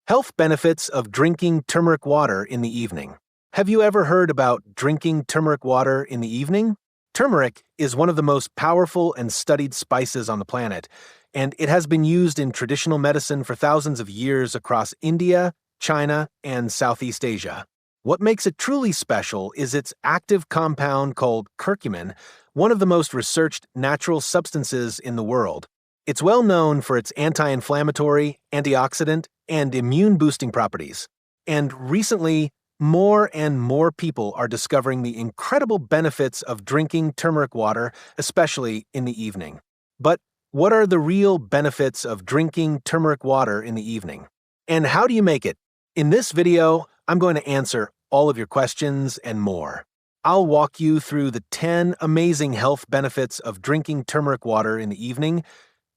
Health benefits of drinking turmeric water in the evening. Have you ever heard about drinking turmeric water in the evening? Turmeric is one of the most powerful and studied spices on the planet, and it has been used in traditional medicine for thousands of years across India, China, and Southeast Asia. What makes it truly special is its active compound called curcumin, one of the most researched natural substances in the world. It's well known for its anti-inflammatory, antioxidant, and immune-boosting properties. And recently, more and more people are discovering the incredible benefits of drinking turmeric water, especially in the evening. But what are the real benefits of drinking turmeric water in the evening? And how do you make it? In this video, I'm going to answer all of your questions and more. I'll walk you through the 10 amazing health benefits of drinking turmeric water in the evening,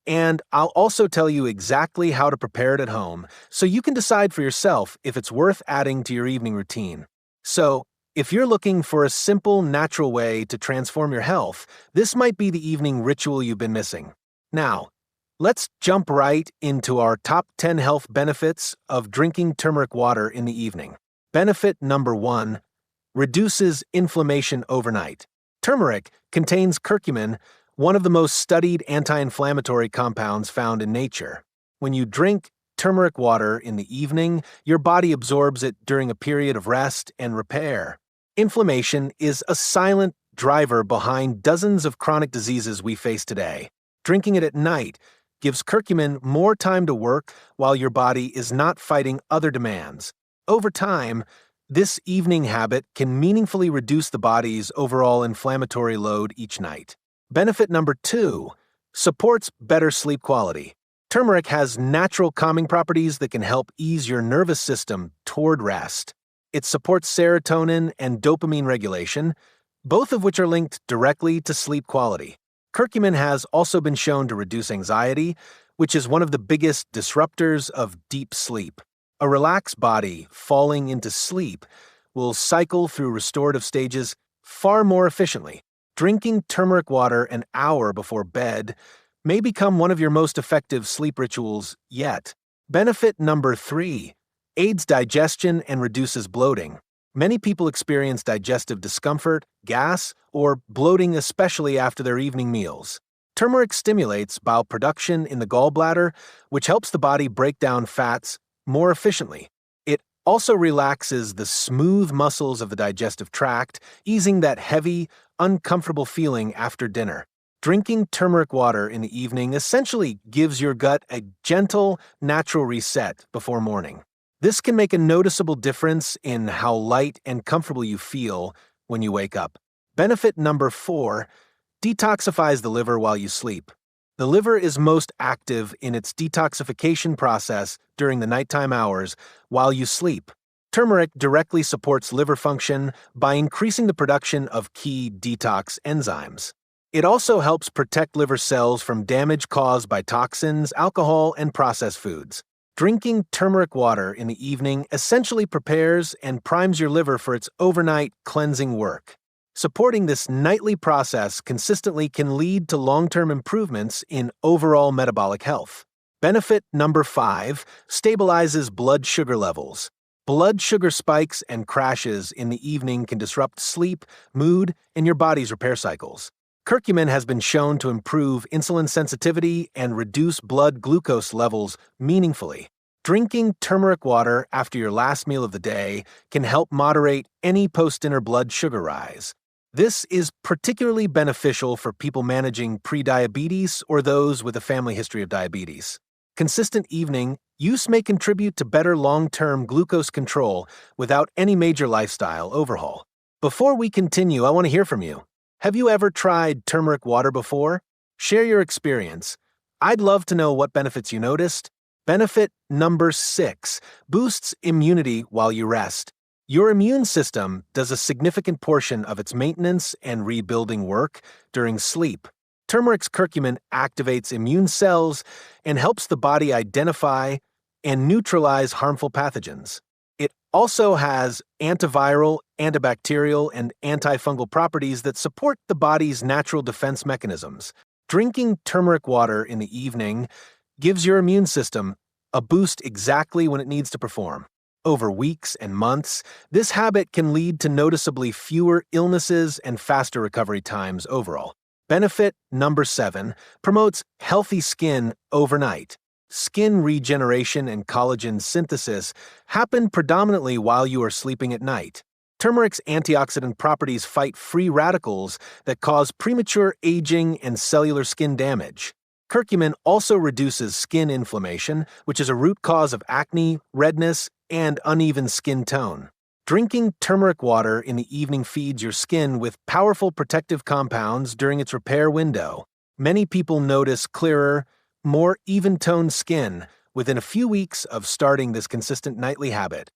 and I'll also tell you exactly how to prepare it at home so you can decide for yourself if it's worth adding to your evening routine. So, if you're looking for a simple, natural way to transform your health, this might be the evening ritual you've been missing. Now, let's jump right into our top 10 health benefits of drinking turmeric water in the evening. Benefit number 1: reduces inflammation overnight. Turmeric contains curcumin, one of the most studied anti-inflammatory compounds found in nature. When you drink turmeric water in the evening, your body absorbs it during a period of rest and repair. Inflammation is a silent driver behind dozens of chronic diseases we face today. Drinking it at night gives curcumin more time to work while your body is not fighting other demands. Over time, this evening habit can meaningfully reduce the body's overall inflammatory load each night. Benefit number 2: supports better sleep quality. Turmeric has natural calming properties that can help ease your nervous system toward rest. It supports serotonin and dopamine regulation, both of which are linked directly to sleep quality. Curcumin has also been shown to reduce anxiety, which is one of the biggest disruptors of deep sleep. A relaxed body falling into sleep will cycle through restorative stages far more efficiently. Drinking turmeric water an hour before bed may become one of your most effective sleep rituals yet. Benefit number 3: aids digestion and reduces bloating. Many people experience digestive discomfort, gas, or bloating, especially after their evening meals. Turmeric stimulates bile production in the gallbladder, which helps the body break down fats more efficiently. It also relaxes the smooth muscles of the digestive tract, easing that heavy, uncomfortable feeling after dinner. Drinking turmeric water in the evening essentially gives your gut a gentle, natural reset before morning. This can make a noticeable difference in how light and comfortable you feel when you wake up. Benefit number 4: detoxifies the liver while you sleep. The liver is most active in its detoxification process during the nighttime hours while you sleep. Turmeric directly supports liver function by increasing the production of key detox enzymes. It also helps protect liver cells from damage caused by toxins, alcohol, and processed foods. Drinking turmeric water in the evening essentially prepares and primes your liver for its overnight cleansing work. Supporting this nightly process consistently can lead to long-term improvements in overall metabolic health. Benefit number 5: stabilizes blood sugar levels. Blood sugar spikes and crashes in the evening can disrupt sleep, mood, and your body's repair cycles. Curcumin has been shown to improve insulin sensitivity and reduce blood glucose levels meaningfully. Drinking turmeric water after your last meal of the day can help moderate any post-dinner blood sugar rise. This is particularly beneficial for people managing prediabetes or those with a family history of diabetes. Consistent evening use may contribute to better long-term glucose control without any major lifestyle overhaul. Before we continue, I want to hear from you. Have you ever tried turmeric water before? Share your experience. I'd love to know what benefits you noticed. Benefit number 6: boosts immunity while you rest. Your immune system does a significant portion of its maintenance and rebuilding work during sleep. Turmeric's curcumin activates immune cells and helps the body identify and neutralize harmful pathogens. It also has antiviral, antibacterial, and antifungal properties that support the body's natural defense mechanisms. Drinking turmeric water in the evening gives your immune system a boost exactly when it needs to perform. Over weeks and months, this habit can lead to noticeably fewer illnesses and faster recovery times overall. Benefit number 7 promotes healthy skin overnight. Skin regeneration and collagen synthesis happen predominantly while you are sleeping at night. Turmeric's antioxidant properties fight free radicals that cause premature aging and cellular skin damage. Curcumin also reduces skin inflammation, which is a root cause of acne, redness, and uneven skin tone. Drinking turmeric water in the evening feeds your skin with powerful protective compounds during its repair window. Many people notice clearer, more even-toned skin within a few weeks of starting this consistent nightly habit.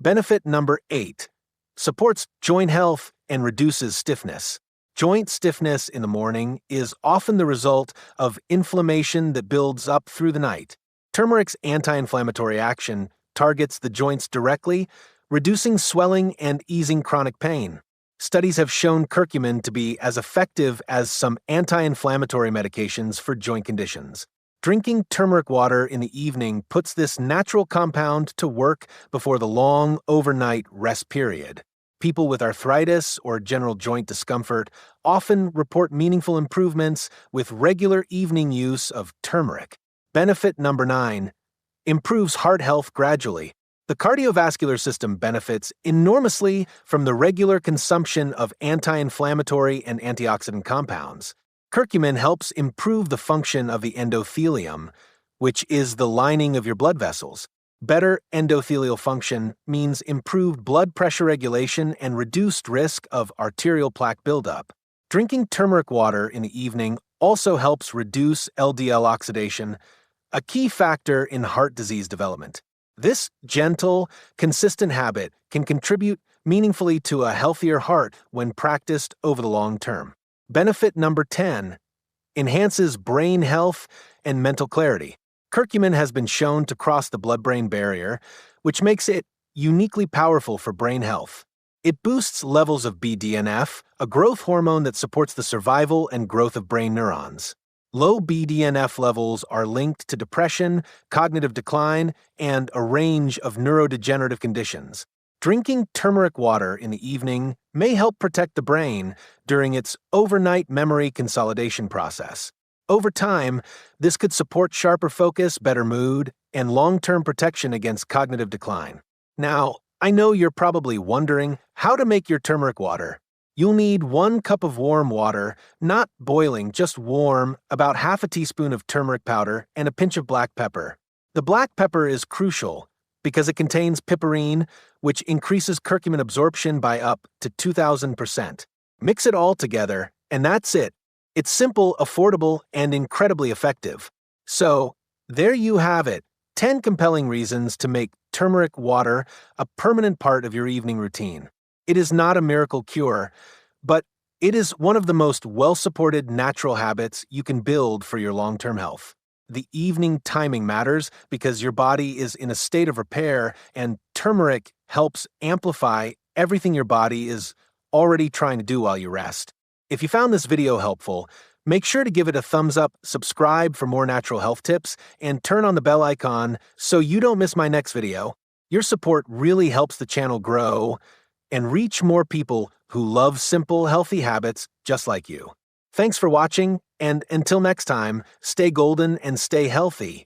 Benefit number 8. Supports joint health and reduces stiffness. Joint stiffness in the morning is often the result of inflammation that builds up through the night. Turmeric's anti-inflammatory action targets the joints directly, reducing swelling and easing chronic pain. Studies have shown curcumin to be as effective as some anti-inflammatory medications for joint conditions. Drinking turmeric water in the evening puts this natural compound to work before the long overnight rest period. People with arthritis or general joint discomfort often report meaningful improvements with regular evening use of turmeric. Benefit number 9. Improves heart health gradually. The cardiovascular system benefits enormously from the regular consumption of anti-inflammatory and antioxidant compounds. Curcumin helps improve the function of the endothelium, which is the lining of your blood vessels. Better endothelial function means improved blood pressure regulation and reduced risk of arterial plaque buildup. Drinking turmeric water in the evening also helps reduce LDL oxidation, a key factor in heart disease development. This gentle, consistent habit can contribute meaningfully to a healthier heart when practiced over the long term. Benefit number 10. Enhances brain health and mental clarity. Curcumin has been shown to cross the blood-brain barrier, which makes it uniquely powerful for brain health. It boosts levels of BDNF, a growth hormone that supports the survival and growth of brain neurons. Low BDNF levels are linked to depression, cognitive decline, and a range of neurodegenerative conditions. Drinking turmeric water in the evening may help protect the brain during its overnight memory consolidation process. Over time, this could support sharper focus, better mood, and long-term protection against cognitive decline. Now, I know you're probably wondering how to make your turmeric water. You'll need 1 cup of warm water, not boiling, just warm, about half a teaspoon of turmeric powder, and a pinch of black pepper. The black pepper is crucial because it contains piperine, which increases curcumin absorption by up to 2,000%. Mix it all together, and that's it. It's simple, affordable, and incredibly effective. So, there you have it, 10 compelling reasons to make turmeric water a permanent part of your evening routine. It is not a miracle cure, but it is one of the most well-supported natural habits you can build for your long-term health. The evening timing matters because your body is in a state of repair, and turmeric helps amplify everything your body is already trying to do while you rest. If you found this video helpful, make sure to give it a thumbs up, subscribe for more natural health tips, and turn on the bell icon so you don't miss my next video. Your support really helps the channel grow and reach more people who love simple, healthy habits just like you. Thanks for watching, and until next time, stay golden and stay healthy.